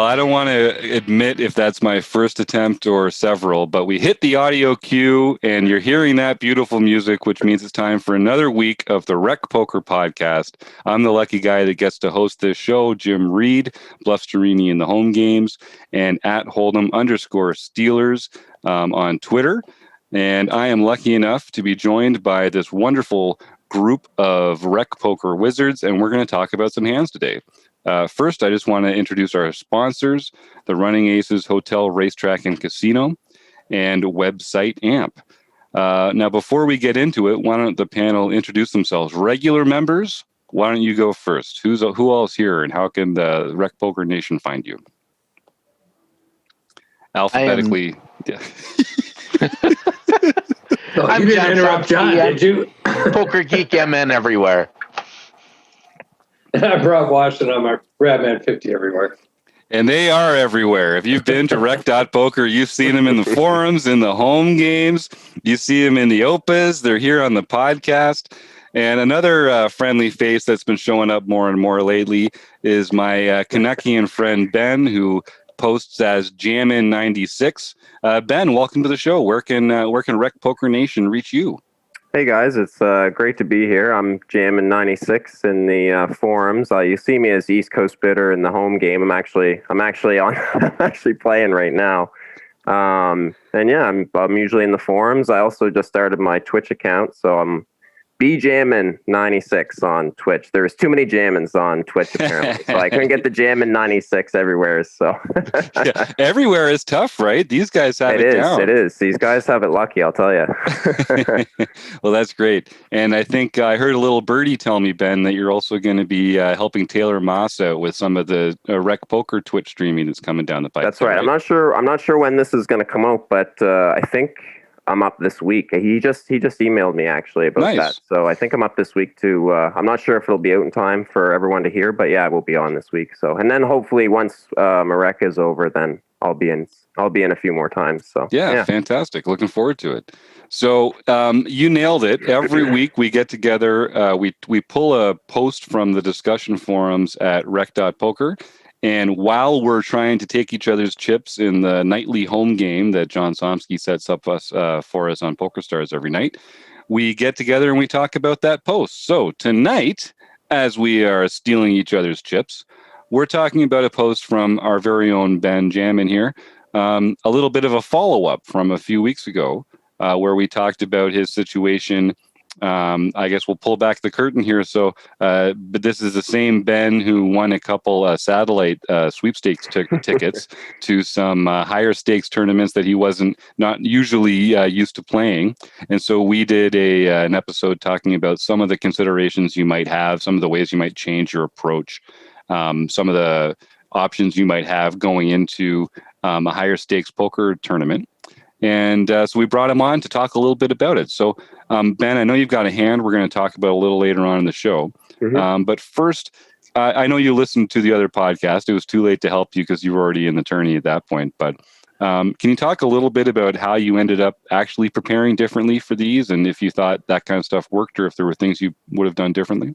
I don't want to admit if that's my first attempt or several, but we hit the audio cue and you're hearing that beautiful music, which means it's time for another week of the Rec Poker Podcast. I'm the lucky guy that gets to host this show, Jim Reed, Bluffsterini in the home games, and at Hold'em_Steelers on Twitter. And I am lucky enough to be joined by this wonderful group of Rec Poker wizards, and we're going to talk about some hands today. First, I just want to introduce our sponsors, the Running Aces Hotel, Racetrack, and Casino, and website AMP. Now, before we get into it, why don't the panel introduce themselves? Regular members, why don't you go first? Who else here, and how can the Rec Poker Nation find you? Alphabetically. Yeah. Oh, you didn't interrupt John, did you? Poker Geek MN everywhere. I'm Rob Washington. I'm a Radman 50 everywhere. And they are everywhere. If you've been to rec.poker, you've seen them in the forums, in the home games. You see them in the OPAs. They're here on the podcast. And another friendly face that's been showing up more and more lately is my Canuckian friend Ben, who posts as Jammin96. Ben, welcome to the show. Where can Rec Poker Nation reach you? Hey guys, it's great to be here. I'm Jammin96 in the forums. You see me as East Coast Bidder in the home game. I'm actually playing right now. And yeah, I'm usually in the forums. I also just started my Twitch account, so I'm BJammin96 on Twitch. There's too many Jammins on Twitch apparently, so I couldn't get the Jammin96 everywhere. So yeah, everywhere is tough, right? These guys have it down. It is. These guys have it lucky, I'll tell you. Well, that's great. And I think I heard a little birdie tell me, Ben, that you're also going to be helping Taylor Moss out with some of the Rec Poker Twitch streaming that's coming down the pipe. That's right. I'm not sure when this is going to come out, but I think I'm up this week. He just emailed me actually about that. So I think I'm up this week too. I'm not sure if it'll be out in time for everyone to hear, but yeah, it will be on this week. So, and then hopefully once Marek is over, then I'll be in a few more times. So yeah, fantastic. Looking forward to it. So you nailed it. Every week we get together. We pull a post from the discussion forums at rec.poker. And while we're trying to take each other's chips in the nightly home game that John Somsky sets up for us on PokerStars every night, we get together and we talk about that post. So tonight, as we are stealing each other's chips, we're talking about a post from our very own Ben Jammin here, a little bit of a follow-up from a few weeks ago where we talked about his situation. I guess we'll pull back the curtain here. So, but this is the same Ben who won a couple satellite sweepstakes tickets to some higher stakes tournaments that he not usually used to playing. And so we did an episode talking about some of the considerations you might have, some of the ways you might change your approach, some of the options you might have going into a higher stakes poker tournament. And so we brought him on to talk a little bit about it. So, Ben, I know you've got a hand we're going to talk about a little later on in the show. Mm-hmm. But first, I know you listened to the other podcast. It was too late to help you because you were already in the tourney at that point. But can you talk a little bit about how you ended up actually preparing differently for these, and if you thought that kind of stuff worked, or if there were things you would have done differently?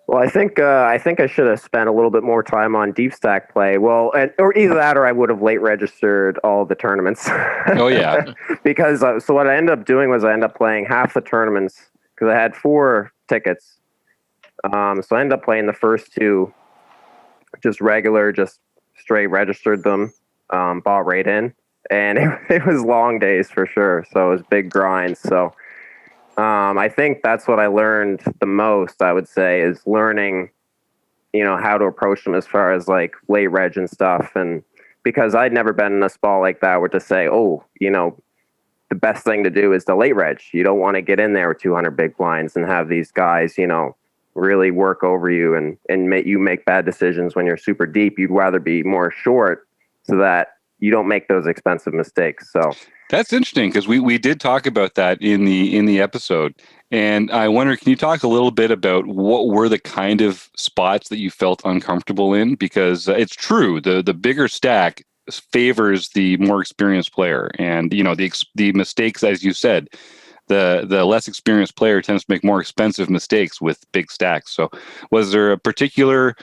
Well, I think I should have spent a little bit more time on deep stack play. Well, or either that, or I would have late registered all the tournaments. Oh yeah. Because so what I ended up doing was I ended up playing half the tournaments because I had 4 tickets. So I ended up playing the first 2, just regular, just straight registered them, bought right in, and it was long days for sure. So it was big grinds. So. I think that's what I learned the most, I would say, is learning, how to approach them as far as like late reg and stuff. And because I'd never been in a spot like that where to say, the best thing to do is the late reg. You don't want to get in there with 200 big blinds and have these guys, really work over you and you make bad decisions when you're super deep. You'd rather be more short so that you don't make those expensive mistakes. So that's interesting because we did talk about that in the episode, and I wonder, can you talk a little bit about what were the kind of spots that you felt uncomfortable in? Because it's true, the bigger stack favors the more experienced player, and the mistakes, as you said, the less experienced player tends to make more expensive mistakes with big stacks. So was there a particular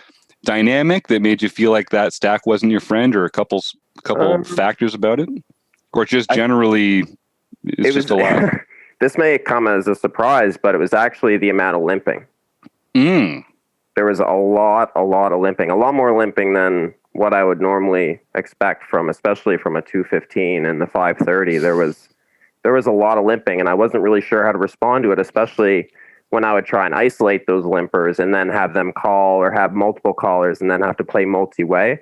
dynamic that made you feel like that stack wasn't your friend, or a couple factors about it, or just generally it's just a lot? This may come as a surprise, but it was actually the amount of limping. There was a lot of limping, a lot more limping than what I would normally expect especially from a 215 and the 530. There was a lot of limping, and I wasn't really sure how to respond to it, especially when I would try and isolate those limpers and then have them call or have multiple callers and then have to play multi-way.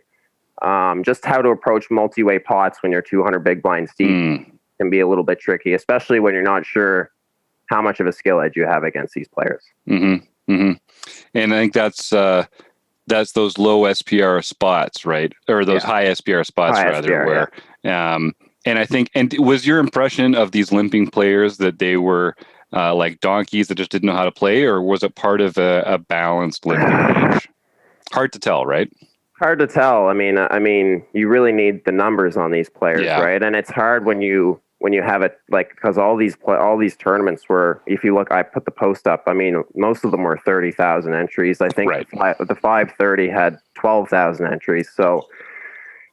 Just how to approach multi-way pots when you're 200 big blinds deep can be a little bit tricky, especially when you're not sure how much of a skill edge you have against these players. And I think that's those low SPR spots, right? Or those high SPR spots, where, and I think, and was your impression of these limping players that they were like donkeys that just didn't know how to play, or was it part of a balanced limping range? Hard to tell, right? Hard to tell. I mean, you really need the numbers on these players, right? And it's hard when you have it, like, because all these tournaments were, if you look, I put the post up. I mean, most of them were 30,000 entries. I think the 530 had 12,000 entries. So,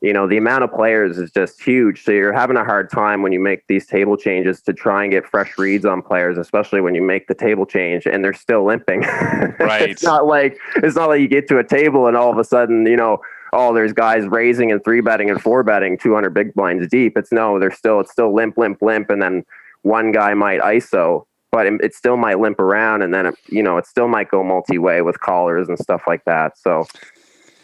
the amount of players is just huge. So you're having a hard time when you make these table changes to try and get fresh reads on players, especially when you make the table change and they're still limping. Right. It's not like you get to a table and all of a sudden, there's guys raising and 3-betting and 4-betting 200 big blinds deep. It's still limp, and then one guy might ISO, but it still might limp around, and then it still might go multi-way with callers and stuff like that. So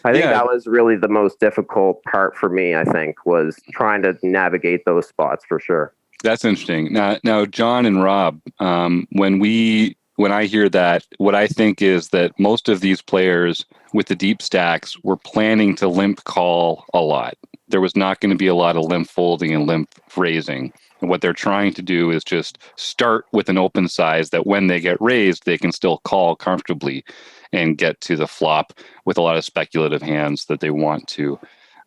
I think that was really the most difficult part for me, I think, was trying to navigate those spots for sure. That's interesting. Now, John and Rob, when I hear that, what I think is that most of these players with the deep stacks were planning to limp call a lot. There was not going to be a lot of limp folding and limp raising. And what they're trying to do is just start with an open size that when they get raised, they can still call comfortably and get to the flop with a lot of speculative hands that they want to.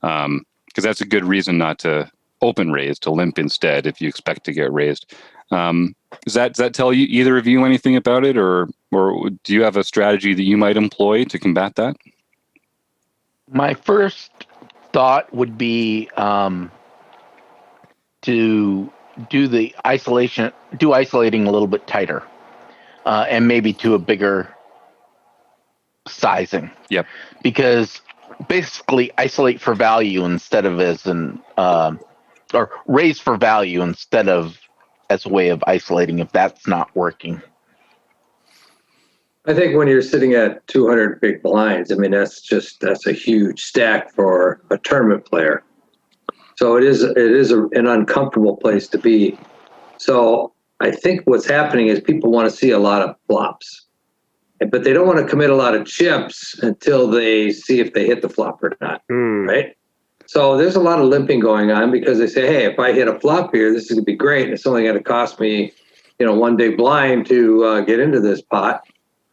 Because that's a good reason not to open raise, to limp instead if you expect to get raised. Does that tell you, either of you, anything about it, or do you have a strategy that you might employ to combat that? My first thought would be to do isolating a little bit tighter, and maybe to a bigger sizing. Yep. Because basically isolate for value instead of or raise for value instead of as a way of isolating if that's not working. I think when you're sitting at 200 big blinds, I mean, that's a huge stack for a tournament player. So it is an uncomfortable place to be. So I think what's happening is people want to see a lot of flops, but they don't want to commit a lot of chips until they see if they hit the flop or not, right? So there's a lot of limping going on because they say, hey, if I hit a flop here, this is going to be great. And it's only going to cost me, one big blind to get into this pot.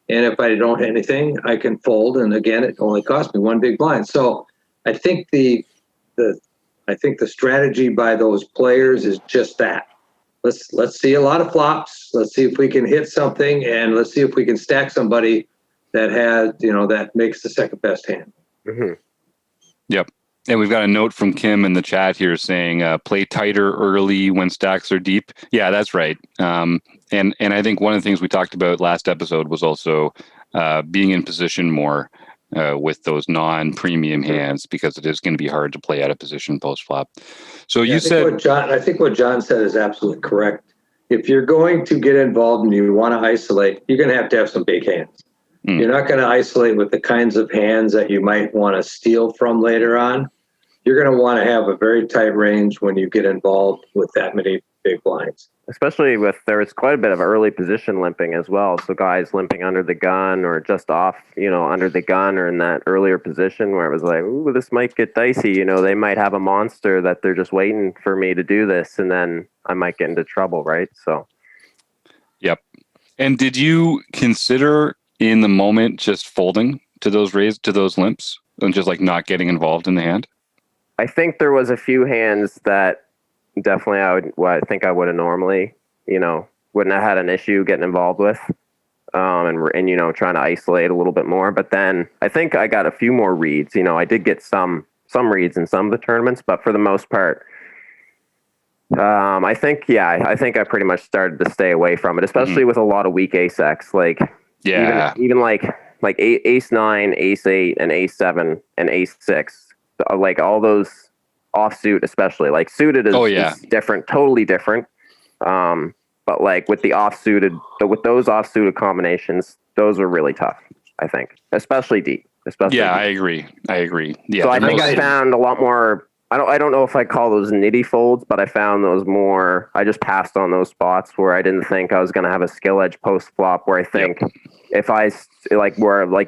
And if I don't hit anything, I can fold. And again, it only cost me one big blind. So I think the strategy by those players is just that. Let's see a lot of flops. Let's see if we can hit something, and let's see if we can stack somebody that has, that makes the second best hand. Mm-hmm. Yep. And we've got a note from Kim in the chat here saying, play tighter early when stacks are deep. Yeah, that's right. And I think one of the things we talked about last episode was also being in position more with those non-premium hands, because it is going to be hard to play out of position post-flop. So I think what John said is absolutely correct. If you're going to get involved and you want to isolate, you're going to have some big hands. You're not going to isolate with the kinds of hands that you might want to steal from later on. You're going to want to have a very tight range when you get involved with that many big blinds. Especially there was quite a bit of early position limping as well. So guys limping under the gun or just off, under the gun or in that earlier position where it was like, ooh, this might get dicey. They might have a monster that they're just waiting for me to do this, and then I might get into trouble, right? So. Yep. And did you consider in the moment just folding to those limps and just like not getting involved in the hand? I think there was a few hands that definitely I think I would have normally, wouldn't have had an issue getting involved with. and trying to isolate a little bit more. But then I think I got a few more reads. I did get some reads in some of the tournaments, but for the most part, I think I pretty much started to stay away from it, especially with a lot of weak ace X. Like even like ace 9, ace 8, and ace 7 and ace 6. Like all those offsuit, especially like suited is different, totally different. But like with those offsuited combinations, those are really tough, I think, especially deep. Especially I deep. agree. Yeah. So I think I found a lot more. I don't know if I call those nitty folds, but I found those more. I just passed on those spots where I didn't think I was going to have a skill edge post flop. Where I think if I like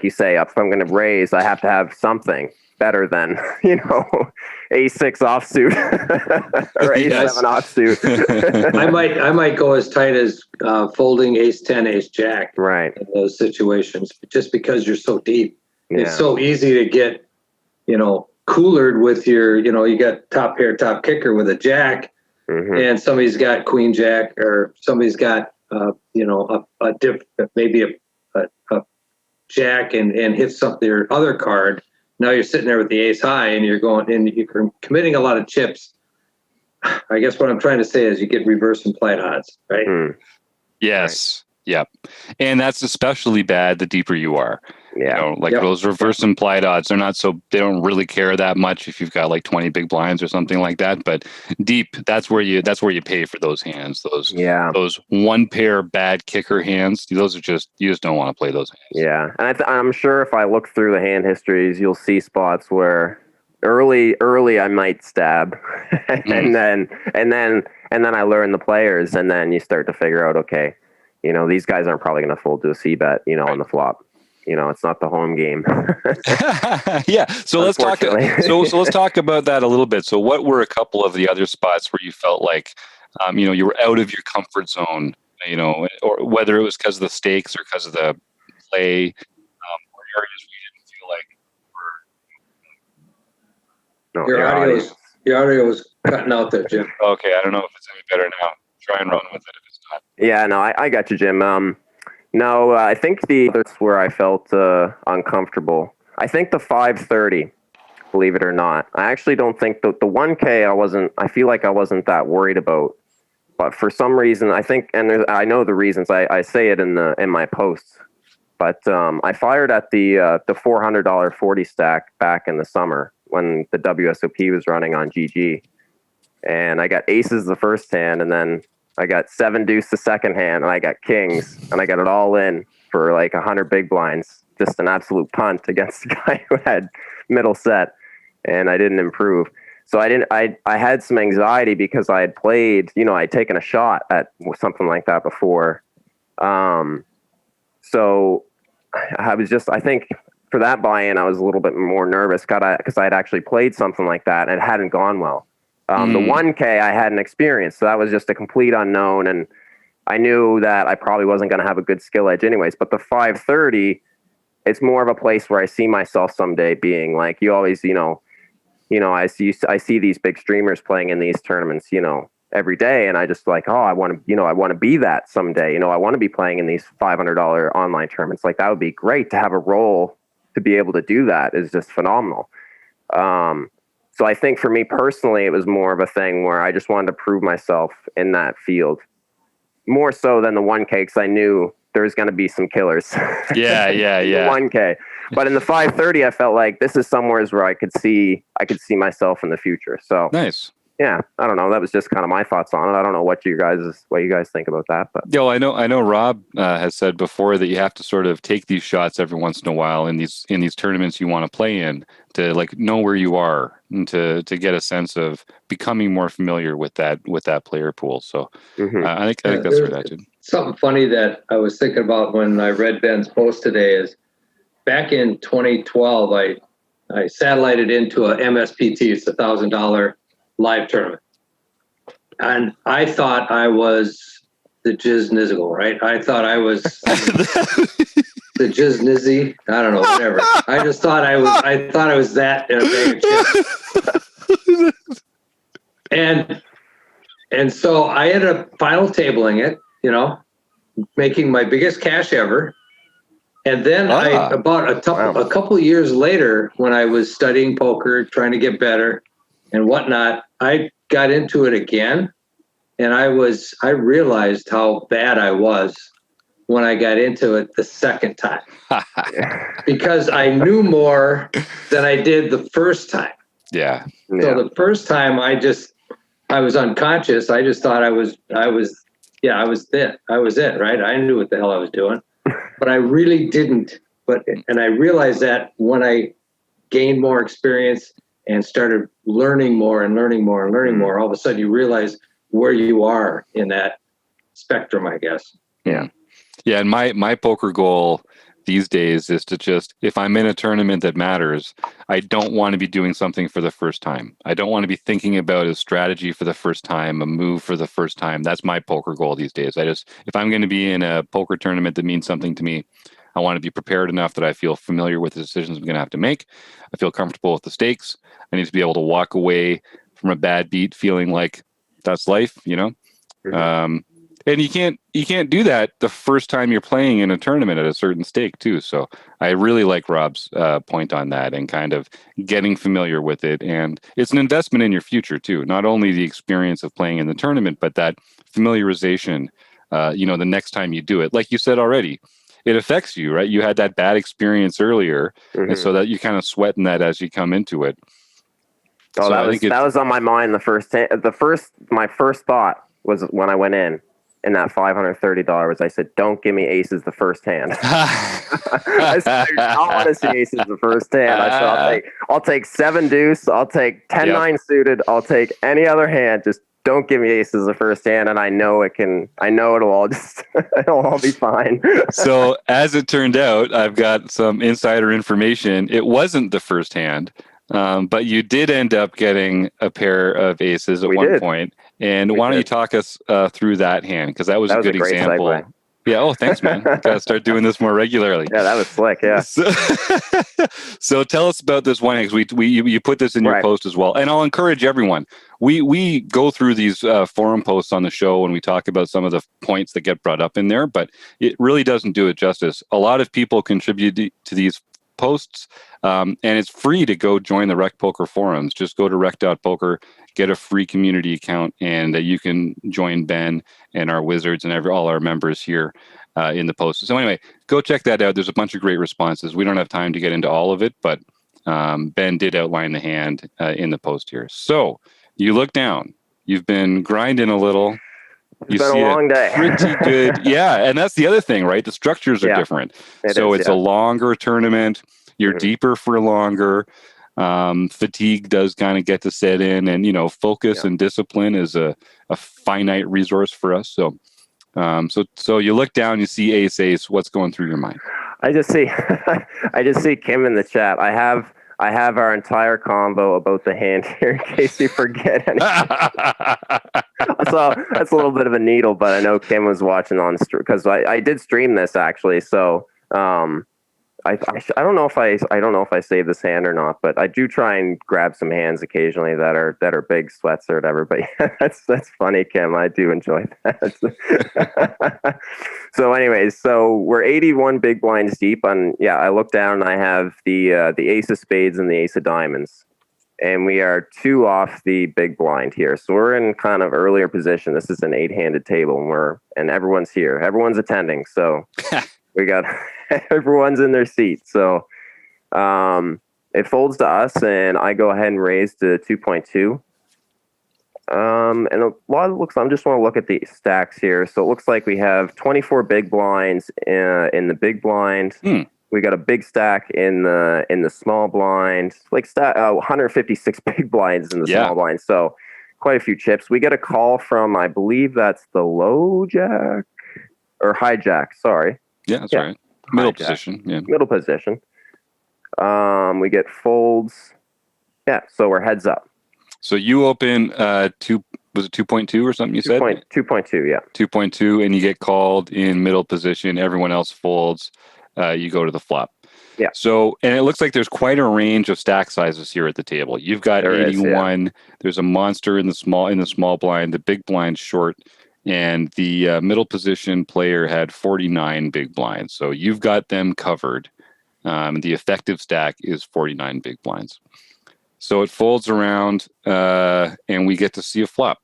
you say, if I'm going to raise, I have to have something better than A6 offsuit or A7 offsuit. I might go as tight as folding ace 10, ace jack. Right. In those situations, just because you're so deep, it's Yeah. so easy to get, coolered with your, you got top pair, top kicker with a jack, and somebody's got queen jack, or somebody's got, maybe a jack and hits their other card. Now you're sitting there with the ace high, and you're committing a lot of chips. I guess what I'm trying to say is you get reverse implied odds, right? Yes. Right. Yep. And that's especially bad the deeper you are. Yeah. Those reverse implied odds, they don't really care that much if you've got like 20 big blinds or something like that. But deep, that's where you pay for those hands. Those one pair bad kicker hands. Those are you just don't want to play those hands. Yeah. And I'm sure if I look through the hand histories, you'll see spots where early I might stab and then I learn the players, and then you start to figure out, okay, these guys aren't probably going to fold to a C bet, on the flop. It's not the home game. Yeah. So let's talk. So let's talk about that a little bit. So what were a couple of the other spots where you felt like, you were out of your comfort zone, or whether it was because of the stakes or because of the play, or areas where you didn't feel like. Your audio was cutting out there, Jim. Okay. I don't know if it's any better now. Try and run with it if it's not. Yeah. No, I got you, Jim. No, I think that's where I felt uncomfortable. I think the 530, believe it or not. I actually don't think the 1K I feel like I wasn't that worried about. But for some reason, I think, and I know the reasons, I say it in my posts, but I fired at the $400 40 stack back in the summer when the WSOP was running on GG. And I got aces the first hand, and then I got 7 deuce the second hand, and I got kings, and I got it all in for like 100 big blinds. Just an absolute punt against the guy who had middle set, and I didn't improve. So I had some anxiety because I had played, I'd taken a shot at something like that before. So I think for that buy-in, I was a little bit more nervous because I had actually played something like that and it hadn't gone well. The 1K I hadn't experienced, so that was just a complete unknown, and I knew that I probably wasn't going to have a good skill edge anyways. But the 530, it's more of a place where I see myself someday being like, you always, I see these big streamers playing in these tournaments, every day, and I just like, I want to be that someday. I want to be playing in these $500 online tournaments. Like that would be great to have a role to be able to do that. Is just phenomenal. So I think for me personally, it was more of a thing where I just wanted to prove myself in that field more so than the 1K, because I knew there was going to be some killers. Yeah. The 1K, but in the 530, I felt like this is somewhere where I could see myself in the future. So nice. Yeah, I don't know. That was just kind of my thoughts on it. I don't know what you guys think about that, but I know Rob has said before that you have to sort of take these shots every once in a while in these tournaments you want to play in to like know where you are and to get a sense of becoming more familiar with that player pool. So I think that's what I did. Something funny that I was thinking about when I read Ben's post today is back in 2012, I satellited into a MSPT. It's $1,000 live tournament. And I thought I was the Jiz Nizzle, right? I thought I was the Jiz Nizzy. I don't know, whatever. I just thought I was that in a bag of chips. And so I ended up final tabling it, making my biggest cash ever And then a couple of years later, when I was studying poker, trying to get better and whatnot, I got into it again. And I realized how bad I was when I got into it the second time because I knew more than I did the first time. Yeah. So the first time I was unconscious. I just thought I was it, right? I knew what the hell I was doing, but I really didn't. And I realized that when I gained more experience and started learning more, all of a sudden you realize where you are in that spectrum, I guess. Yeah. Yeah. And my poker goal these days is to just, if I'm in a tournament that matters, I don't want to be doing something for the first time. I don't want to be thinking about a strategy for the first time, a move for the first time. That's my poker goal these days. If I'm going to be in a poker tournament that means something to me, I want to be prepared enough that I feel familiar with the decisions I'm going to have to make. I feel comfortable with the stakes. I need to be able to walk away from a bad beat feeling like that's life, Mm-hmm. And you can't do that the first time you're playing in a tournament at a certain stake too. So I really like Rob's point on that and kind of getting familiar with it. And it's an investment in your future too. Not only the experience of playing in the tournament, but that familiarization, the next time you do it. Like you said already, it affects you, right? You had that bad experience earlier. Mm-hmm. And so that you kind of sweating that as you come into it. Oh, So that was on my mind my first thought was when I went in that $530 I said, don't give me aces the first hand. I said, I don't want to see aces the first hand. I said, I'll take 7 deuce, I'll take 10-9 suited, I'll take any other hand, just don't give me aces the first hand, and I know it'll all it'll all be fine. So as it turned out, I've got some insider information. It wasn't the first hand. But you did end up getting a pair of aces at one point. And why don't you talk us through that hand? Because that was a good example. Segue. Yeah. Oh, thanks, man. Got to start doing this more regularly. Yeah, that was slick. Yeah. So tell us about this one hand. You put this in your post as well. And I'll encourage everyone. We go through these forum posts on the show and we talk about some of the points that get brought up in there, but it really doesn't do it justice. A lot of people contribute to these posts, and it's free to go join the Rec Poker forums. Just go to rec.poker, get a free community account, and you can join Ben and our wizards and all our members here in the post. So anyway, go check that out. There's a bunch of great responses. We don't have time to get into all of it, but Ben did outline the hand in the post here. So you look down. You've been grinding a little. It's been a long day. Pretty good. Yeah. And that's the other thing, right? The structures are different. It's a longer tournament. You're deeper for longer. Fatigue does kind of get to set in, and, focus and discipline is a finite resource for us. So, so you look down, you see ace, what's going through your mind? I just see Kim in the chat. I have our entire convo about the hand here in case you forget anything. So that's a little bit of a needle, but I know Kim was watching on stream because I did stream this actually. So I don't know if I save this hand or not, but I do try and grab some hands occasionally that are big sweats or whatever. But yeah, that's funny, Kim. I do enjoy that. So anyways, so we're 81 big blinds deep, and I look down and I have the ace of spades and the ace of diamonds, and we are 2 off the big blind here. So we're in kind of earlier position. This is an 8-handed table, and everyone's here, everyone's attending. So we got everyone's in their seat. So it folds to us, and I go ahead and raise to 2.2. And a lot of I'm just want to look at the stacks here. So it looks like we have 24 big blinds in the big blind. We got a big stack in the small blind, 156 big blinds in the small blind. So quite a few chips. We get a call from, I believe that's the low jack or high jack. Sorry. Yeah, that's right. Middle position. Yeah. Middle position. We get folds. Yeah. So we're heads up. So you open was it 2.2 or something you said? 2.2, yeah. 2.2, and you get called in middle position. Everyone else folds. You go to the flop. Yeah. So, and it looks like there's quite a range of stack sizes here at the table. You've got 81. There's a monster in the small blind. The big blind short and the middle position player had 49 big blinds. So you've got them covered. The effective stack is 49 big blinds. So it folds around, and we get to see a flop.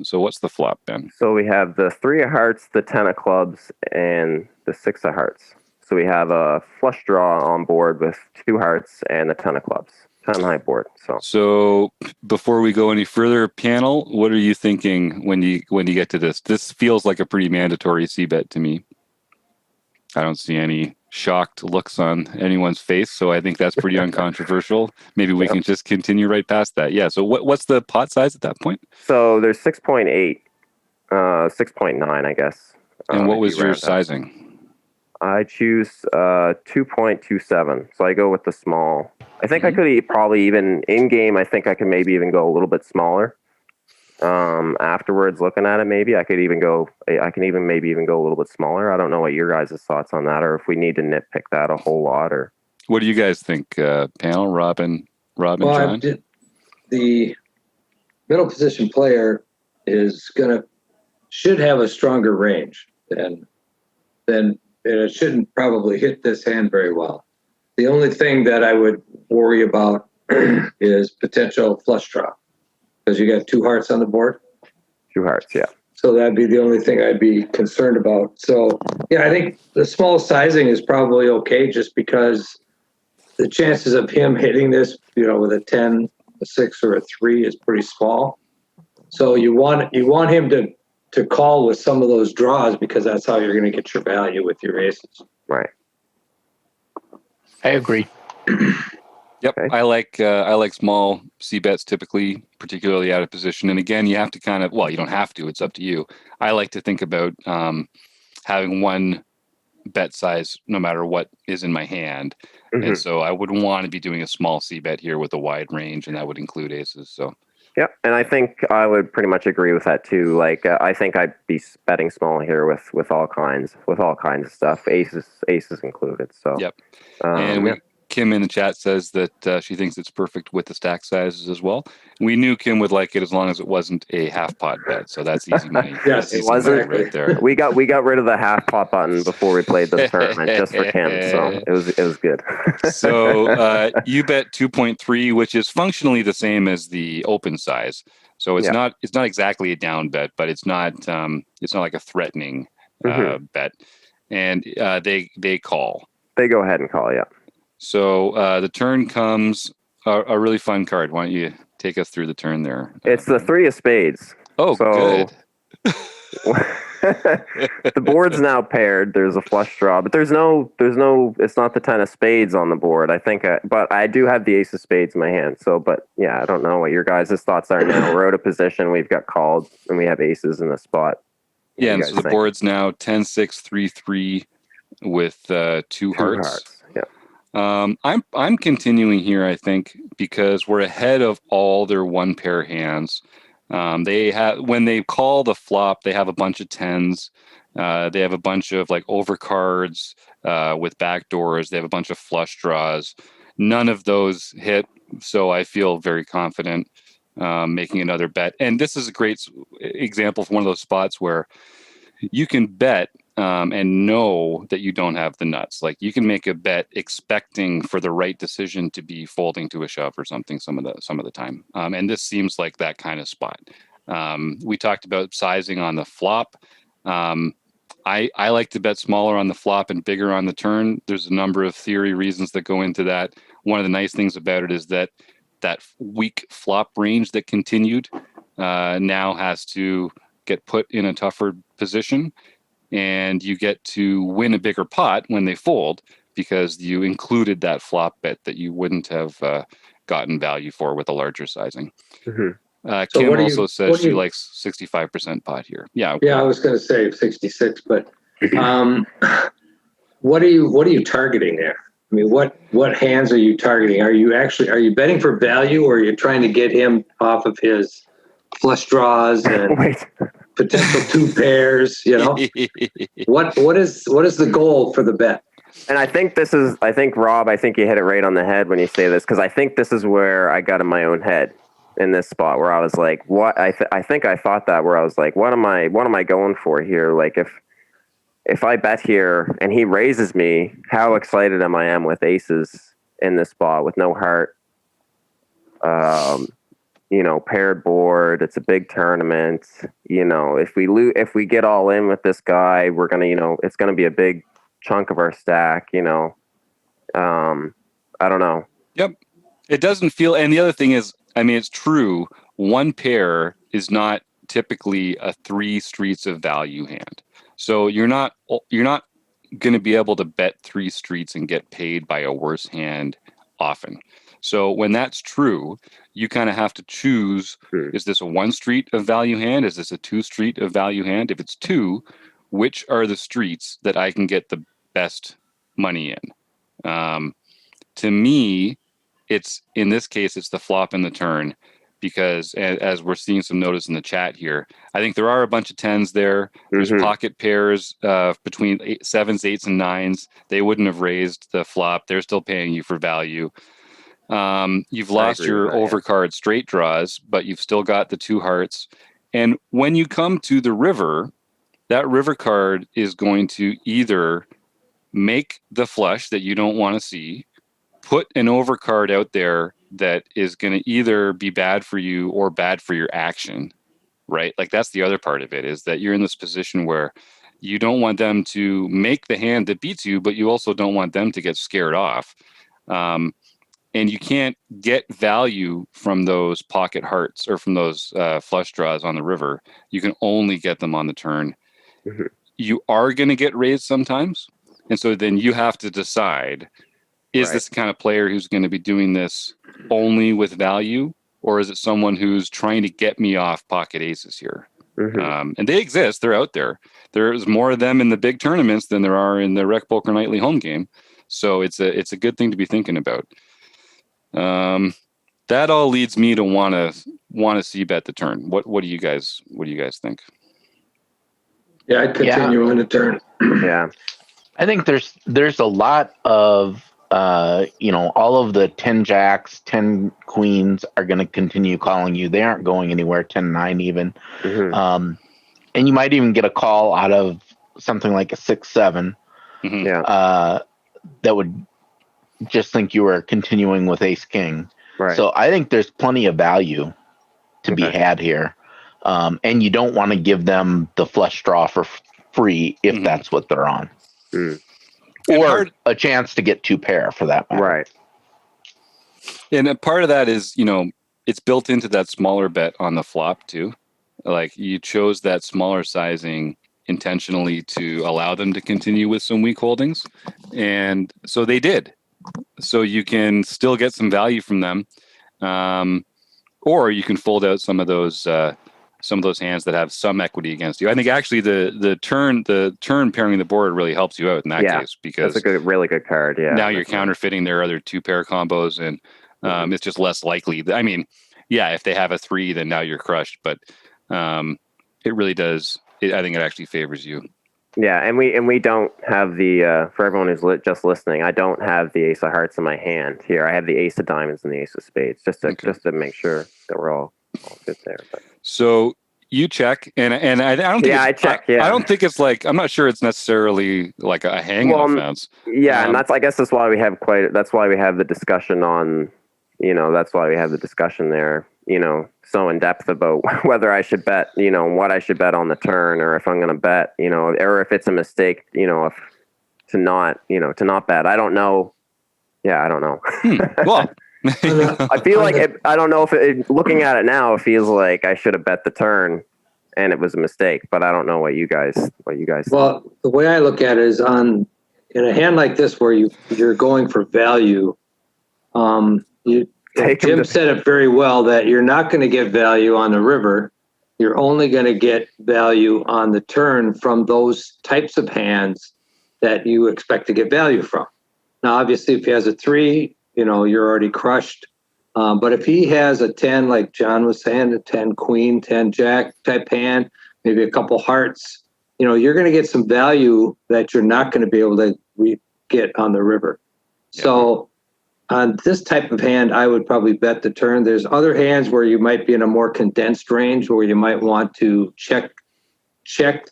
So what's the flop, Ben? So we have the 3 of hearts, the 10 of clubs, and the 6 of hearts. So we have a flush draw on board with 2 hearts and the 10 of clubs. 10 high board. So before we go any further, panel, what are you thinking when you get to this? This feels like a pretty mandatory c-bet to me. I don't see any shocked looks on anyone's face, so I think that's pretty uncontroversial. Maybe we can just continue right past that. Yeah. So what's the pot size at that point? So there's 6.8, 6.9, I guess. And what was your sizing? I choose 2.27. So I go with the small. I think I could probably even in game. I think I could maybe even go a little bit smaller. Afterwards, looking at it, maybe I could even go. I can even maybe even go a little bit smaller. I don't know what your guys' thoughts on that, or if we need to nitpick that a whole lot, or what do you guys think? Panel, Robin, Well, John. The middle position player should have a stronger range than and it shouldn't probably hit this hand very well. The only thing that I would worry about is potential flush draw, because you got 2 hearts on the board. 2 hearts, yeah. So that'd be the only thing I'd be concerned about. So yeah, I think the small sizing is probably okay, just because the chances of him hitting this, with a 10, a 6, or a 3 is pretty small. So you want him to call with some of those draws, because that's how you're going to get your value with your aces. Right. I agree. Yep, Okay. I like small c bets typically, particularly out of position. And again, you have to you don't have to. It's up to you. I like to think about having one bet size no matter what is in my hand, and so I would want to be doing a small c bet here with a wide range, and that would include aces. So. Yep, and I think I would pretty much agree with that too. Like, I think I'd be betting small here with all kinds of stuff, aces included. So. Yep. And Kim in the chat says that she thinks it's perfect with the stack sizes as well. We knew Kim would like it as long as it wasn't a half pot bet, so that's easy money. Yes, it wasn't right there. We got rid of the half pot button before we played this tournament just for Kim, so it was good. So you bet 2.3, which is functionally the same as the open size. So it's not exactly a down bet, but it's not like a threatening bet. And they call. They go ahead and call, yeah. So the turn comes a really fun card. Why don't you take us through the turn there? It's the 3 of spades. Oh, so, good. The board's now paired. There's a flush draw, but there's no. It's not the 10 of spades on the board. I think, but I do have the ace of spades in my hand. So, but yeah, I don't know what your guys' thoughts are now. We're out of position. We've got called, and we have aces in the spot. Yeah, and so the board's now 10-6-3-3 with 2 hearts. Yeah. I'm continuing here, I think, because we're ahead of all their one pair hands. They have, when they call the flop, they have a bunch of 10s. They have a bunch of like overcards with backdoors. They have a bunch of flush draws. None of those hit, so I feel very confident making another bet. And this is a great example of one of those spots where you can bet and know that you don't have the nuts. Like, you can make a bet expecting for the right decision to be folding to a shove or something some of the time. And this seems like that kind of spot. We talked about sizing on the flop. I like to bet smaller on the flop and bigger on the turn. There's a number of theory reasons that go into that. One of the nice things about it is that weak flop range that continued now has to get put in a tougher position, and you get to win a bigger pot when they fold because you included that flop bet that you wouldn't have gotten value for with a larger sizing. Mm-hmm. Kim also says she likes 65% pot here. Yeah. Yeah, I was going to say 66, but what are you targeting there? I mean, what hands are you targeting? Are you betting for value, or are you trying to get him off of his flush draws and potential 2 pairs? What is the goal for the bet? And I think Rob, I think you hit it right on the head when you say this, because I think this is where I got in my own head. in this spot where I was like, what? I think I thought that where I was like, what am I going for here? Like if I bet here and he raises me, how excited am with aces in this spot with no heart? Paired board. It's a big tournament. If we get all in with this guy, we're gonna, it's gonna be a big chunk of our stack. I don't know. Yep. It doesn't feel, and the other thing is, I mean, it's true. One pair is not typically a 3 streets of value hand. So you're not going to be able to bet 3 streets and get paid by a worse hand often. So when that's true, you kind of have to choose, is this a 1 street of value hand? Is this a 2 street of value hand? If it's 2, which are the streets that I can get the best money in? To me, in this case, it's the flop and the turn, because as we're seeing some notice in the chat here, I think there are a bunch of 10s there. There's pocket pairs between 7s, 8s, and 9s. They wouldn't have raised the flop. They're still paying you for value. You've lost your overcard straight draws, but you've still got the 2 hearts. And when you come to the river, that river card is going to either make the flush that you don't want to see, put an overcard out there that is going to either be bad for you or bad for your action, right? Like that's the other part of it, is that you're in this position where you don't want them to make the hand that beats you, but you also don't want them to get scared off. And you can't get value from those pocket hearts or from those flush draws on the river. You can only get them on the turn. Mm-hmm. You are going to get raised sometimes. And so then you have to decide, is this the kind of player who's going to be doing this only with value, or is it someone who's trying to get me off pocket aces here? Mm-hmm. And they exist. They're out there. There's more of them in the big tournaments than there are in the Rec Poker Nightly home game. So it's a good thing to be thinking about. That all leads me to want to see bet the turn. What do you guys think? Yeah, I'd continue on the turn. Yeah, I think there's a lot of all of the 10 jacks, 10 queens are going to continue calling you. They aren't going anywhere. 10-9 even. Mm-hmm. And you might even get a call out of something like a 6-7. Mm-hmm. Yeah. That would just think you were continuing with ace king. Right. So I think there's plenty of value to be had here. And you don't want to give them the flush draw for free if that's what they're on. Mm. Or a chance to get 2 pair for that matter. Right. And a part of that is, it's built into that smaller bet on the flop too. Like you chose that smaller sizing intentionally to allow them to continue with some weak holdings. And so they did. So you can still get some value from them. Or you can fold out some of those hands that have some equity against you. I think actually the turn pairing the board really helps you out in that case, because that's really good card. Yeah. Now you're counterfeiting their other 2 pair combos, and it's just less likely. I mean, yeah, if they have a 3, then now you're crushed. But it really does. I think it actually favors you. Yeah, and we don't have the for everyone who's just listening, I don't have the ace of hearts in my hand here. I have the ace of diamonds and the ace of spades, just to make sure that we're all good there. But. So you check, and I don't think I check. Yeah, I don't think it's like, I'm not sure it's necessarily like a hanging offense. Yeah, and I guess that's why we have that's why we have the discussion on, that's why we have the discussion there, so in depth about whether I should bet, what I should bet on the turn, or if I'm going to bet, or if it's a mistake, to not bet. I don't know. Yeah, I don't know. Well. I feel like I don't know if looking at it now, it feels like I should have bet the turn, and it was a mistake. But I don't know what you guys. Well, the way I look at it is in a hand like this where you're going for value. Jim said it very well that you're not going to get value on the river. You're only going to get value on the turn from those types of hands that you expect to get value from. Now, obviously, if he has a 3. You're already crushed. But if he has a 10, like John was saying, a 10 queen, 10 jack type hand, maybe a couple hearts, you're going to get some value that you're not going to be able to get on the river. Yeah. So on this type of hand, I would probably bet the turn. There's other hands where you might be in a more condensed range where you might want to check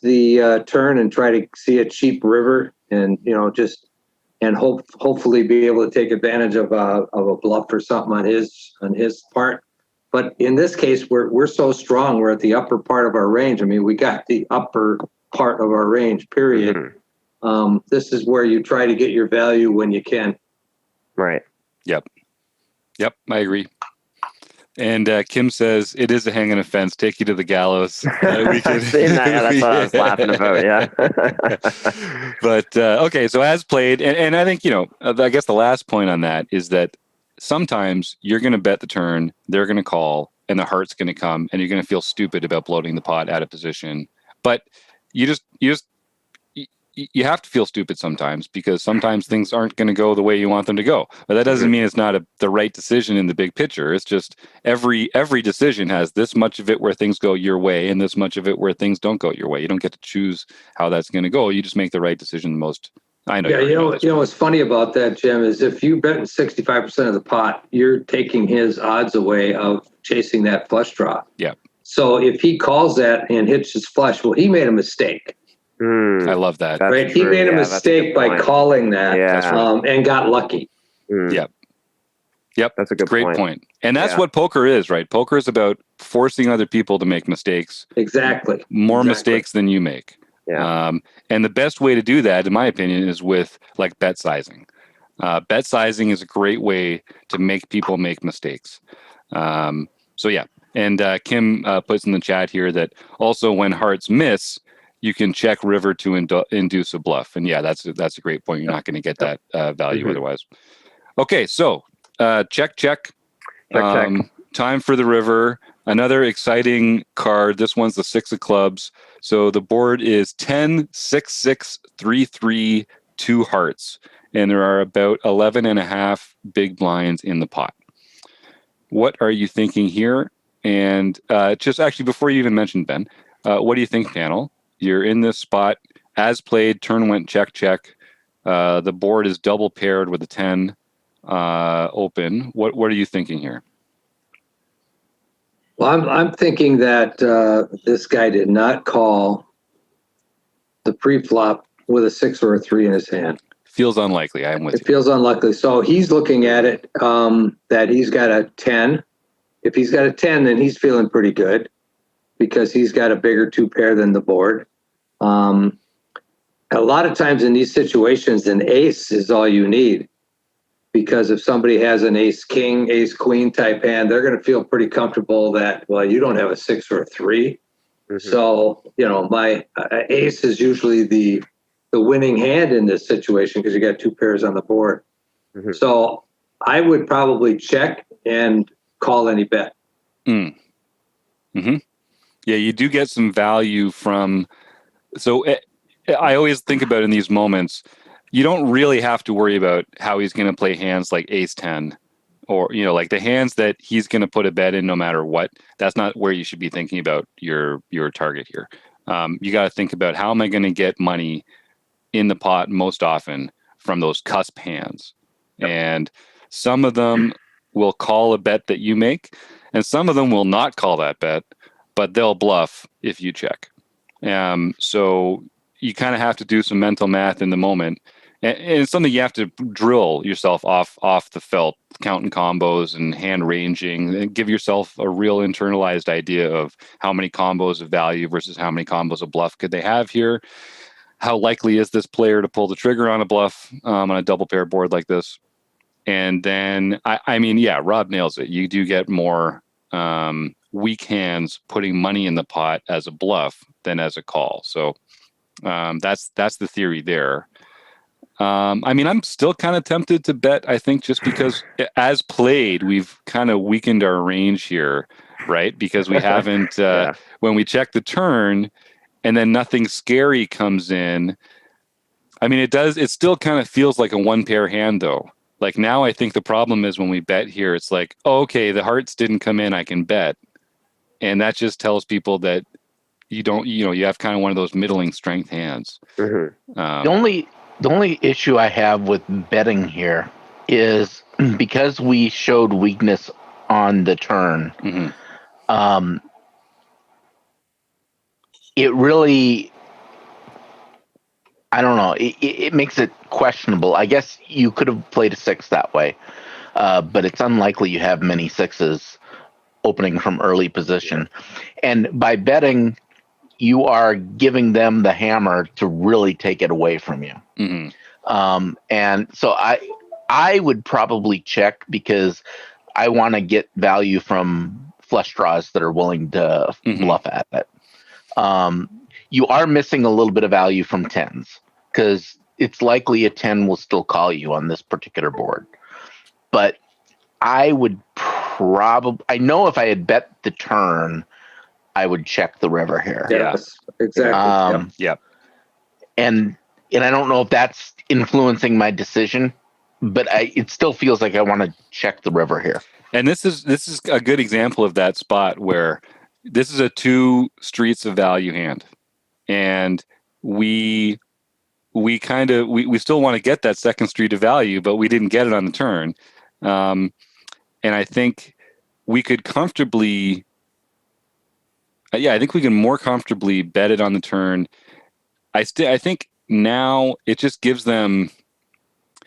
the turn and try to see a cheap river, and hopefully be able to take advantage of a bluff or something on his part. But in this case, we're so strong. We're at the upper part of our range. I mean, we got the upper part of our range. Period. This is where you try to get your value when you can. Right. Yep, I agree. And Kim says it is a hanging offense. Take you to the gallows. I've seen that. Yeah, that's what I was laughing about. Yeah. But okay, so as played, and I think I guess the last point on that is that sometimes you're going to bet the turn, they're going to call, and the heart's going to come, and you're going to feel stupid about bloating the pot out of position. But you have to feel stupid sometimes, because sometimes things aren't going to go the way you want them to go. But that doesn't mean it's not the right decision in the big picture. It's just every decision has this much of it where things go your way and this much of it where things don't go your way. You don't get to choose how that's going to go. You just make the right decision the most. I know. Yeah, what's funny about that, Jim, is if you bet 65% of the pot, you're taking his odds away of chasing that flush draw. Yeah. So if he calls that and hits his flush, well, he made a mistake. I love that. Right, he made a mistake by calling that, and got lucky. Yep, that's a great point. And that's what poker is, right? Poker is about forcing other people to make mistakes. Exactly. More mistakes than you make. Yeah. And the best way to do that, in my opinion, is with like bet sizing. Bet sizing is a great way to make people make mistakes. So yeah, and Kim puts in the chat here that also when hearts miss, you can check river to induce a bluff. And yeah, that's a great point. You're not going to get that value otherwise. Okay, so check. Time for the river. Another exciting card. This one's the 6 of clubs. So the board is 10, 6, 6, 3, 3, 2 hearts. And there are about 11 and a half big blinds in the pot. What are you thinking here? And just actually, before you even mentioned Ben, what do you think, panel? You're in this spot. As played, turn went check. The board is double paired with a 10 open. What are you thinking here? Well, I'm thinking that this guy did not call the pre-flop with a 6 or a 3 in his hand. Feels unlikely. I'm with you. It feels unlikely. So he's looking at it that he's got a 10. If he's got a 10, then he's feeling pretty good because he's got a bigger 2 pair than the board. A lot of times in these situations, an ace is all you need, because if somebody has an ace king, ace queen type hand, they're going to feel pretty comfortable that, well, you don't have a 6 or a 3. So, my ace is usually the winning hand in this situation because you got 2 pairs on the board. So I would probably check and call any bet. Yeah, you do get some value from. So I always think about in these moments, you don't really have to worry about how he's going to play hands like ace 10 or, like the hands that he's going to put a bet in no matter what. That's not where you should be thinking about your target here. You got to think about, how am I going to get money in the pot most often from those cusp hands? And some of them will call a bet that you make, and some of them will not call that bet, but they'll bluff if you check. So you kind of have to do some mental math in the moment. And it's something you have to drill yourself off the felt, counting combos and hand ranging, and give yourself a real internalized idea of how many combos of value versus how many combos of bluff could they have here. How likely is this player to pull the trigger on a bluff on a double pair board like this? And then, I mean, yeah, Rob nails it. You do get more weak hands putting money in the pot as a bluff than as a call. So that's the theory there. I mean, I'm still kind of tempted to bet, I think, just because as played, we've kind of weakened our range here, right? Because we haven't, when we check the turn and then nothing scary comes in. I mean, it still kind of feels like a 1 pair hand though. Like now I think the problem is when we bet here, it's like, oh, okay, the hearts didn't come in, I can bet. And that just tells people that you have kind of one of those middling strength hands. The only issue I have with betting here is because we showed weakness on the turn, Mhm. it really, I don't know, it makes it questionable. I guess you could have played a 6 that way, but it's unlikely you have many 6s opening from early position. And by betting, you are giving them the hammer to really take it away from you. Mhm. And so I would probably check because I want to get value from flush draws that are willing to Mhm. bluff at it. You are missing a little bit of value from 10s because it's likely a 10 will still call you on this particular board. But I would probably, I know if I had bet the turn, I would check the river here. Yes, exactly. Yep. And I don't know if that's influencing my decision, but it still feels like I want to check the river here. And this is a good example of that spot where this is a 2 streets of value hand, and we still want to get that second street of value, but we didn't get it on the turn. And I think we could comfortably, I think we can more comfortably bet it on the turn. I think now it just gives them,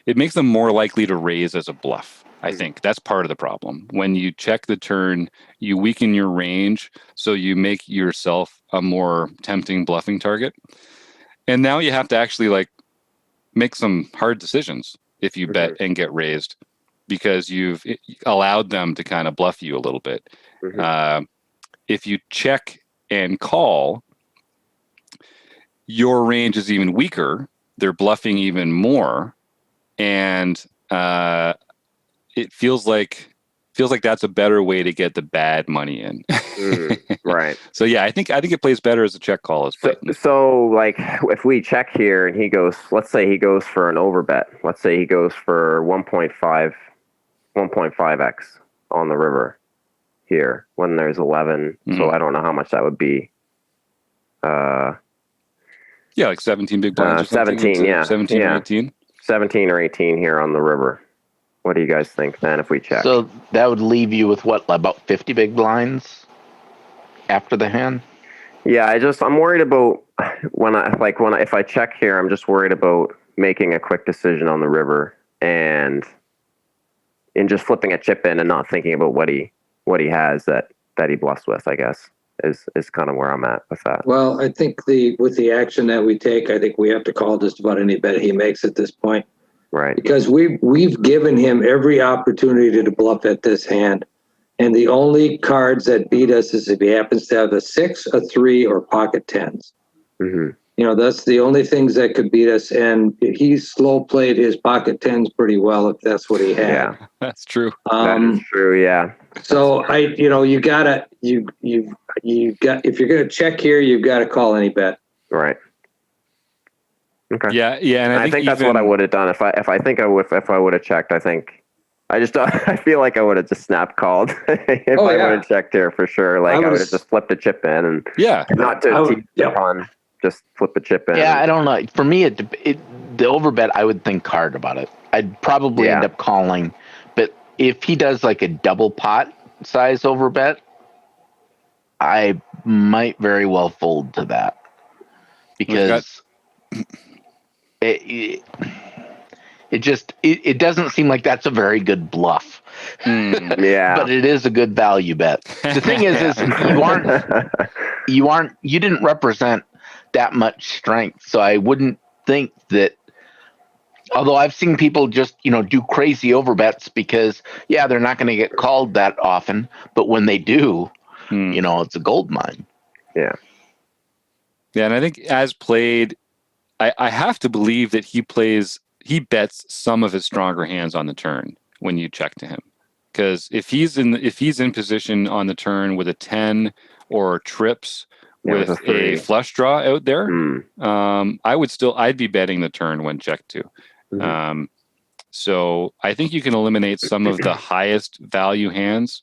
it makes them more likely to raise as a bluff. I think that's part of the problem. When you check the turn, you weaken your range, so you make yourself a more tempting bluffing target. And now you have to actually like make some hard decisions if you bet and get raised, because you've allowed them to kind of bluff you a little bit. If you check and call, your range is even weaker. They're bluffing even more, and it feels like that's a better way to get the bad money in. Right. So yeah, I think it plays better as a check call. So like if we check here and he goes, let's say he goes for an overbet. Let's say he goes for 1.5x on the river here when there's 11. So I don't know how much that would be. Yeah, like 17 big blinds or something. 17, yeah. 17 or 18. 17 or 18 here on the river. What do you guys think then if we check? So that would leave you with what, about 50 big blinds after the hand? Yeah, I'm worried about if I check here, I'm just worried about making a quick decision on the river and just flipping a chip in and not thinking about what he has that he bluffs with, I guess, is kind of where I'm at with that. Well, I think with the action that we take, I think we have to call just about any bet he makes at this point. Right. Because we've given him every opportunity to bluff at this hand. And the only cards that beat us is if he happens to have a 6, a 3, or pocket 10s. That's the only things that could beat us. And he slow played his pocket 10s pretty well, if that's what he had. Yeah, that's true. That is true. Yeah. So if you're going to check here, you've got to call any bet. Right. Okay. Yeah, and I think that's what I would have done if I would have checked. I think I feel like I would have just snap called if I would have checked here for sure. Like I would have just flipped a chip in and not to on, just flip a chip in. Yeah, I don't know. For me, the overbet, I would think hard about it. I'd probably end up calling, but if he does like a double pot size overbet, I might very well fold to that because it doesn't seem like that's a very good bluff. But it is a good value bet. The thing is you didn't represent that much strength, so I wouldn't think that. Although I've seen people just do crazy overbets because they're not going to get called that often, but when they do, it's a gold mine. Yeah, and I think as played, I have to believe that he bets some of his stronger hands on the turn when you check to him, because if he's in position on the turn with a 10 or trips with a flush draw out there, I'd be betting the turn when checked to. So I think you can eliminate some of the highest value hands.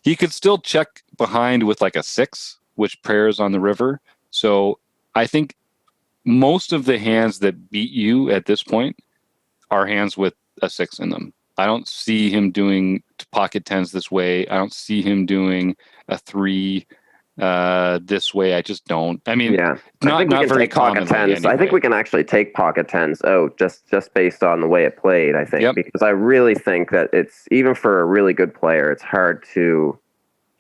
He could still check behind with like a 6, which pairs on the river. So I think most of the hands that beat you at this point are hands with a 6 in them. I don't see him doing pocket tens this way. I don't see him doing a 3 this way. I just don't. I mean, Yeah, I not think we can very take pocket commonly tens. I think anyway. we can actually take pocket tens out just based on the way it played. I think Yep. because I really think that it's even for a really good player, it's hard to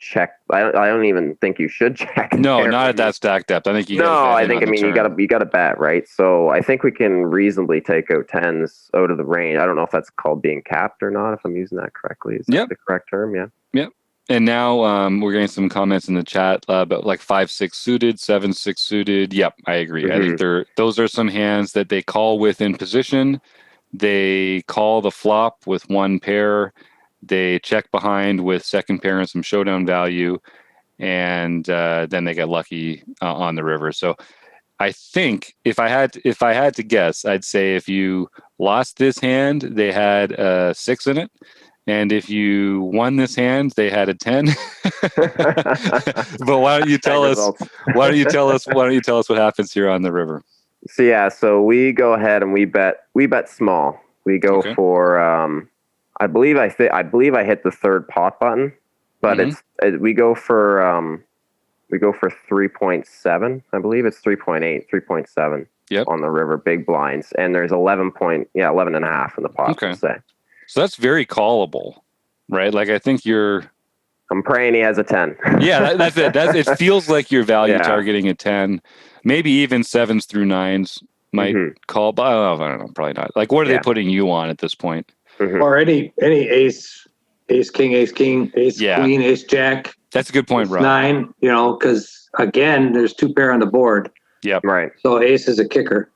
check. I don't even think you should check. No, there. not at that stack depth. I think you No, gotta bet I in think on the you turn. gotta bet, right? So I think we can reasonably take out tens out of the range. I don't know if that's called being capped or not. If I'm using that correctly, is that Yep. the correct term? Yeah. And now we're getting some comments in the chat about like 5-6 suited, 7-6 suited. Yep, I agree. I think those are some hands that they call with in position. They call the flop with one pair. They check behind with second pair and some showdown value, and then they get lucky on the river. So I think if I had to guess, I'd say if you lost this hand, they had a 6 in it. And if you won this hand, they had a 10. But why don't you tell us? Why don't you tell us what happens here on the river? So we go ahead and we bet small. We go for I believe I hit the third pot button, but we go for 3.7. I believe it's 3.8, 3.7 on the river, big blinds, and there's 11 and a half in the pot. Okay. Say. So that's very callable, right? Like I think I'm praying he has a 10. Yeah, that's it. It feels like you're value targeting a 10, maybe even 7s through 9s might call. But I don't know, probably not. Like, what are they putting you on at this point? Or any ace king, ace queen, ace jack. That's a good point, Rob. 9, because again, there's 2 pair on the board. Yep. Right. So ace is a kicker.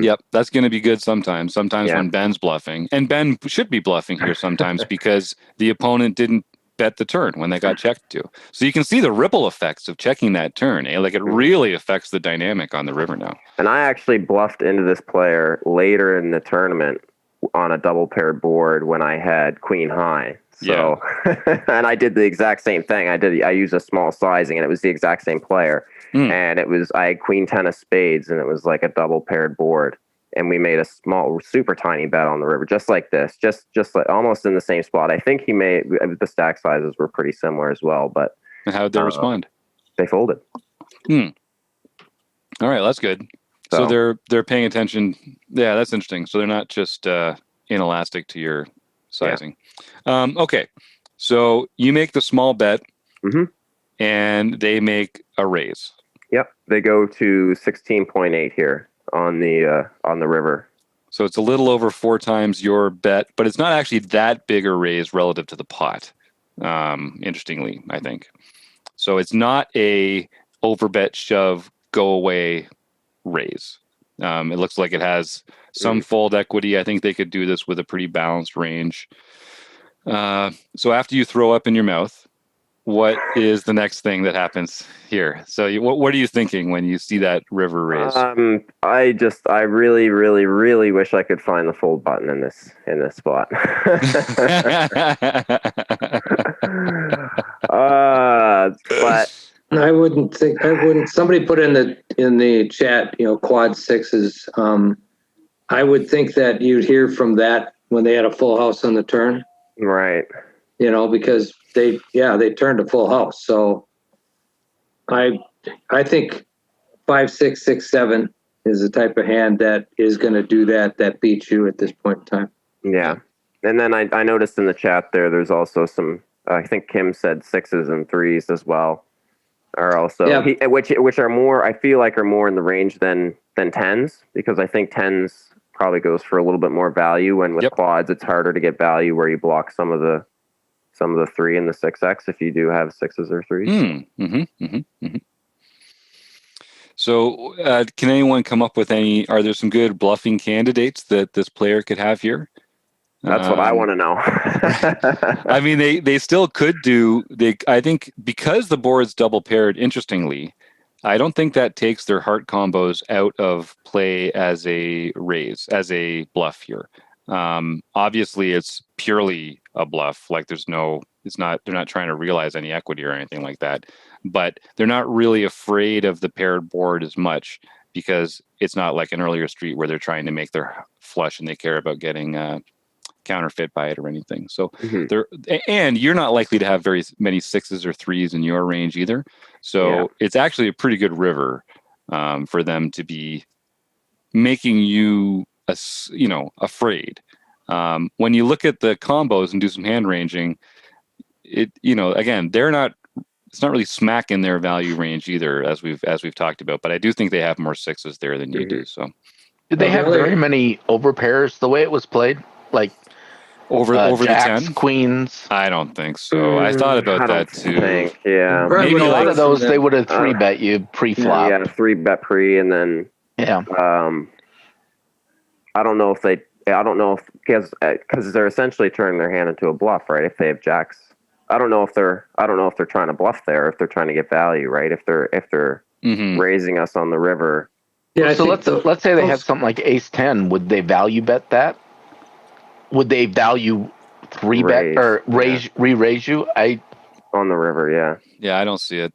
Yep, that's going to be good sometimes. Sometimes when Ben's bluffing, and Ben should be bluffing here sometimes because the opponent didn't bet the turn when they got checked to. So you can see the ripple effects of checking that turn. Like it really affects the dynamic on the river now. And I actually bluffed into this player later in the tournament on a double paired board when I had queen high. So, and I did the exact same thing. I used a small sizing and it was the exact same player. And I had queen 10 of spades and it was like a double paired board. And we made a small, super tiny bet on the river, just like this, just like almost in the same spot. I think the stack sizes were pretty similar as well, but. And how did they respond? They folded. All right, that's good. So they're paying attention. Yeah, that's interesting. So they're not just inelastic to your sizing. Okay, so you make the small bet, and they make a raise. Yep, they go to 16.8 here on the river. So it's a little over 4 times your bet, but it's not actually that big a raise relative to the pot. Interestingly, I think. So it's not a overbet shove go away raise. It looks like it has some fold equity. I think they could do this with a pretty balanced range. So after you throw up in your mouth, what is the next thing that happens here? So what are you thinking when you see that river raise? I really, really, really wish I could find the fold button in this spot. But I wouldn't. Somebody put in the chat, quad sixes. I would think that you'd hear from that when they had a full house on the turn. Right. Because they turned a full house. So I think 5, 6, 6, 7 is the type of hand that is going to do that beats you at this point in time. Yeah. And then I noticed in the chat there's also some, I think Kim said 6s and 3s as well. Are also, which are more, I feel like are more in the range than 10s, because I think 10s probably goes for a little bit more value. And with quads, it's harder to get value where you block some of the 3 and the 6x if you do have 6s or 3s. So can anyone come up with are there some good bluffing candidates that this player could have here? That's what I want to know. I mean, they still could do. I think because the board's double paired. Interestingly, I don't think that takes their heart combos out of play as a raise, as a bluff here. Obviously, it's purely a bluff. Like they're not trying to realize any equity or anything like that. But they're not really afraid of the paired board as much because it's not like an earlier street where they're trying to make their flush and they care about getting counterfeit by it or anything. So Mhm. and you're not likely to have very many 6s or 3s in your range either. So it's actually a pretty good river for them to be making you afraid. When you look at the combos and do some hand ranging, again, it's not really smack in their value range either, as we've talked about, but I do think they have more 6s there than you do. So Did they have very many overpairs the way it was played? Like over jacks, the 10? Queens? I don't think so. I thought about that too. Yeah. Probably Maybe A lot like of those they would have Uh, 3-bet you pre-flop. Yeah, 3-bet pre, and then Yeah. I don't know if because they're essentially turning their hand into a bluff, right? If they have jacks, I don't know if they're trying to bluff there, or if they're trying to get value, right? If they're Mhm. raising us on the river. Yeah, I So think let's say they had something like ace 10. Would they value bet that? Would they value 3-bet Raise, or raise you? On the river, yeah. Yeah, I don't see it.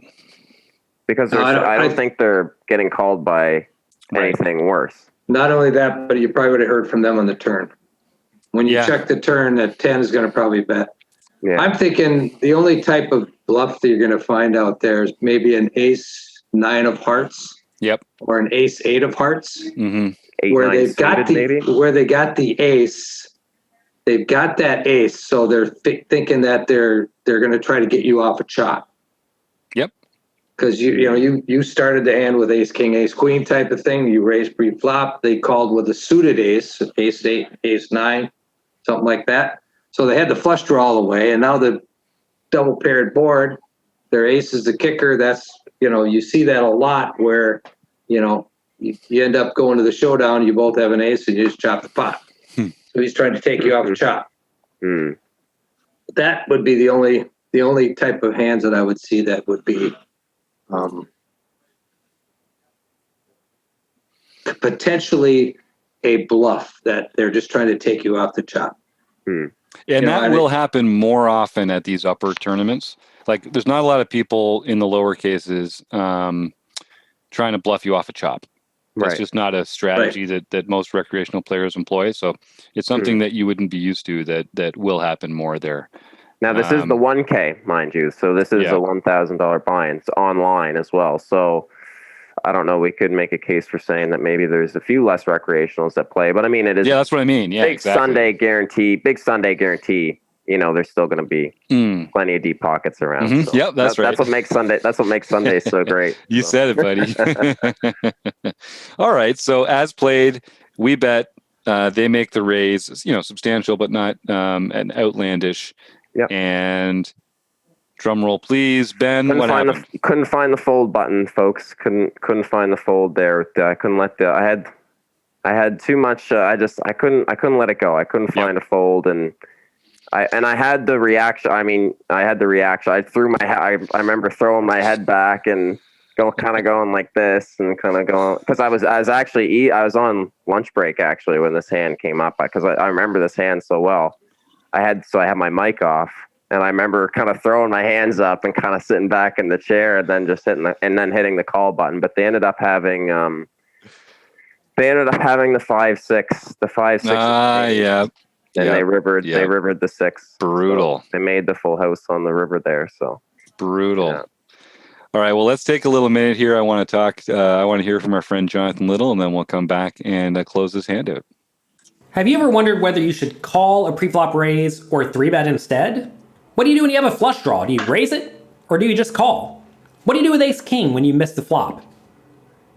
Because No, I don't think they're getting called by anything worse. not only that, but you probably would have heard from them on the turn. When you check the turn, that 10 is going to probably bet. Yeah. I'm thinking the only type of bluff that you're going to find out there is maybe an ace 9 of hearts. Yep. Or an ace 8 of hearts. Mm-hmm. 8, Where 9 they've got suited, maybe? where they got the ace. They've got that ace, so they're thinking that they're going to try to get you off a chop. Yep. Because you started the hand with ace king ace queen type of thing. You raised pre-flop. They called with a suited ace 8, ace 9, something like that. So they had the flush draw all the way, and now the double paired board, their ace is the kicker. That's you see that a lot where you end up going to the showdown. You both have an ace, and you just chop the pot. So he's trying to take you off a chop. Mm. That would be the only type of hands that I would see that would be potentially a bluff, that they're just trying to take you off the chop. And that will happen more often at these upper tournaments. Like, there's not a lot of people in the lower cases trying to bluff you off a chop. It's just not a strategy that most recreational players employ. So it's something that you wouldn't be used to that will happen more there. Now, this is the 1K, mind you. So this is a $1,000 buy-in. It's online as well. So I don't know. We could make a case for saying that maybe there's a few less recreationals that play. But I mean, it is. Yeah, that's what I mean. Yeah, big Sunday guarantee. Big Sunday guarantee. There's still going to be plenty of deep pockets around. Mm-hmm. So yep, that's right. That's what makes Sunday. That's what makes Sundays so great. You said it, buddy. All right. So as played, we bet. They make the raise. Substantial, but not an outlandish. Yep. And drum roll, please, Ben. What happened? Couldn't find the fold button, folks. Couldn't find the fold there. I couldn't let I had too much. I couldn't let it go. I couldn't find a fold, and I had the reaction. I threw my. I remember throwing my head back and going like this, and kind of going, because I was on lunch break actually when this hand came up, because I remember this hand so well. I had my mic off, and I remember kind of throwing my hands up and kind of sitting back in the chair, and then just hitting the call button. But they ended up having the 5-6, the 5-6. Yeah. And they rivered the 6. Brutal. So they made the full house on the river there. So brutal. Yeah. All right. Well, let's take a little minute here. I want to talk. I want to hear from our friend Jonathan Little, and then we'll come back and close this hand out. Have you ever wondered whether you should call a preflop raise or 3-bet instead? What do you do when you have a flush draw? Do you raise it, or do you just call? What do you do with ace king when you miss the flop?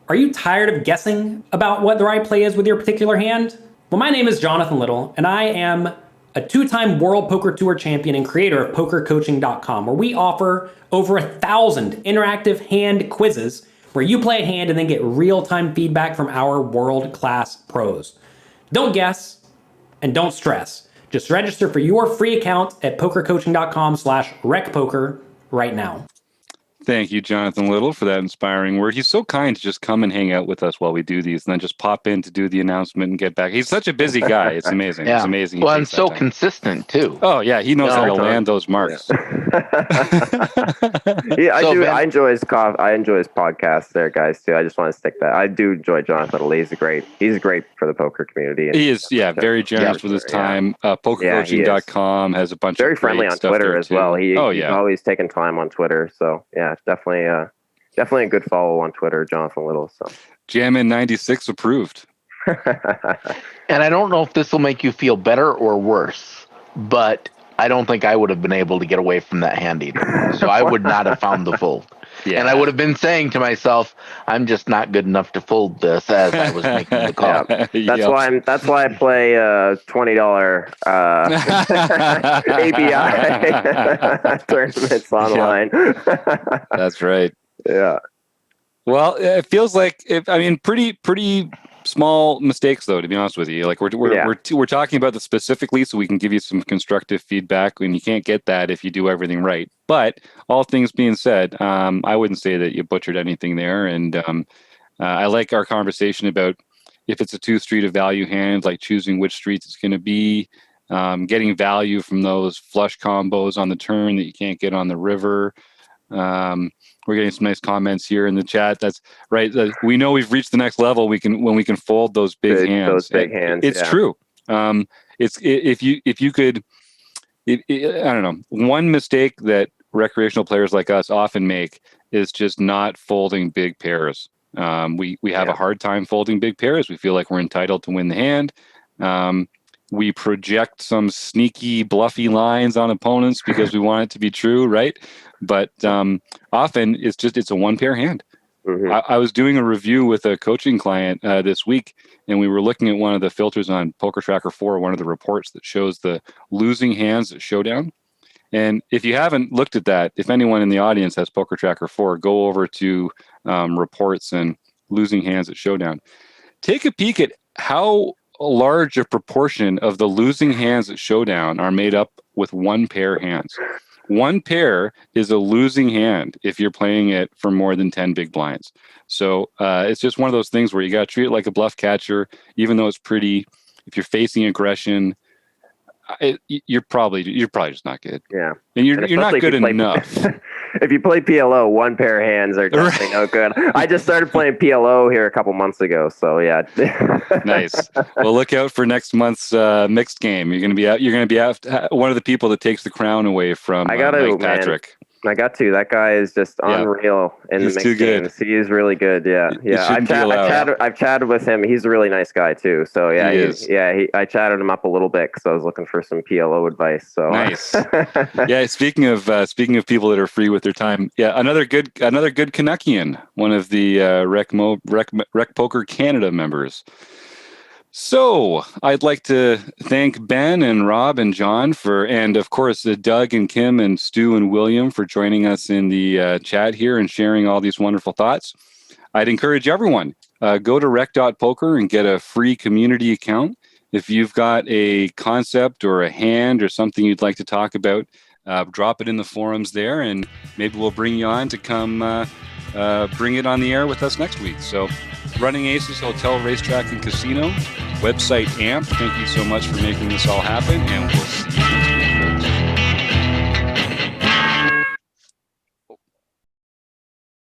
Are you tired of guessing about what the right play is with your particular hand? Well, my name is Jonathan Little, and I am a 2-time World Poker Tour champion and creator of PokerCoaching.com, where we offer over 1,000 interactive hand quizzes where you play a hand and then get real-time feedback from our world-class pros. Don't guess and don't stress. Just register for your free account at PokerCoaching.com/RecPoker right now. Thank you, Jonathan Little, for that inspiring word. He's so kind to just come and hang out with us while we do these and then just pop in to do the announcent and get back. He's such a busy guy. It's amazing. Yeah. It's amazing. Well, and so consistent too. Oh, yeah. He knows No, how to totally. land those marks. Yeah, I So, do. Ben- I enjoy his podcast there, guys. Too. I just want to stick that. I do enjoy Jonathan Little. He's great. He's great for the poker community. He is, very generous with his Yeah. time. Pokercoaching.com has a bunch Very of friendly great on stuff Twitter there, as well. too. He's always taking time on Twitter. So yeah, definitely a good follow on Twitter, Jonathan Little. So Jammin 96 approved. And I don't know if this will make you feel better or worse, but I don't think I would have been able to get away from that hand either. So I would not have found the fold. Yeah. And I would have been saying to myself, I'm just not good enough to fold this as I was making the call. That's why I play $20 ABI tournaments online. That's right. Yeah. Well, it feels like pretty small mistakes though. To be honest with you, like we're talking about this specifically, so we can give you some constructive feedback. And you can't get that if you do everything right. But all things being said, I wouldn't say that you butchered anything there. And I like our conversation about if it's a 2-street of value hand, like choosing which streets it's going to be, getting value from those flush combos on the turn that you can't get on the river. We're getting some nice comments here in the chat. That's right. We know we've reached the next level. When we can fold those big hands. Those big hands. It's true. If you could, I don't know. One mistake that recreational players like us often make is just not folding big pairs. We have a hard time folding big pairs. We feel like we're entitled to win the hand. We project some sneaky, bluffy lines on opponents because we want it to be true, right? But often it's a one-pair hand. Mm-hmm. I was doing a review with a coaching client this week, and we were looking at one of the filters on Poker Tracker 4, one of the reports that shows the losing hands at Showdown. And if you haven't looked at that, if anyone in the audience has Poker Tracker 4, go over to reports and losing hands at Showdown. Take a peek at how large a proportion of the losing hands at Showdown are made up with one-pair hands. One pair is a losing hand if you're playing it for more than 10 big blinds. So it's just one of those things where you got to treat it like a bluff catcher, even though it's pretty. If you're facing aggression, you're probably just not good. Yeah, and you're not good enough. If you play PLO, one pair of hands are definitely no good. I just started playing PLO here a couple months ago, so yeah. Nice. Well, look out for next month's mixed game. You're going to be out. One of the people that takes the crown away from Mike Patrick. I got to. That guy is just unreal in the mixed games. He is really good. Yeah. I've chatted with him. He's a really nice guy too. So yeah, I chatted him up a little bit because I was looking for some PLO advice. So nice. Yeah. Speaking of people that are free with their time. Yeah. Another good Canuckian, one of the Rec Poker Canada members. So I'd like to thank Ben and Rob and John and of course Doug and Kim and Stu and William for joining us in the chat here and sharing all these wonderful thoughts. I'd encourage everyone, go to rec.poker and get a free community account. If you've got a concept or a hand or something you'd like to talk about, drop it in the forums there and maybe we'll bring you on to come bring it on the air with us next week. So Running Aces Hotel, Racetrack, and Casino, website AMP. Thank you so much for making this all happen, and we'll see you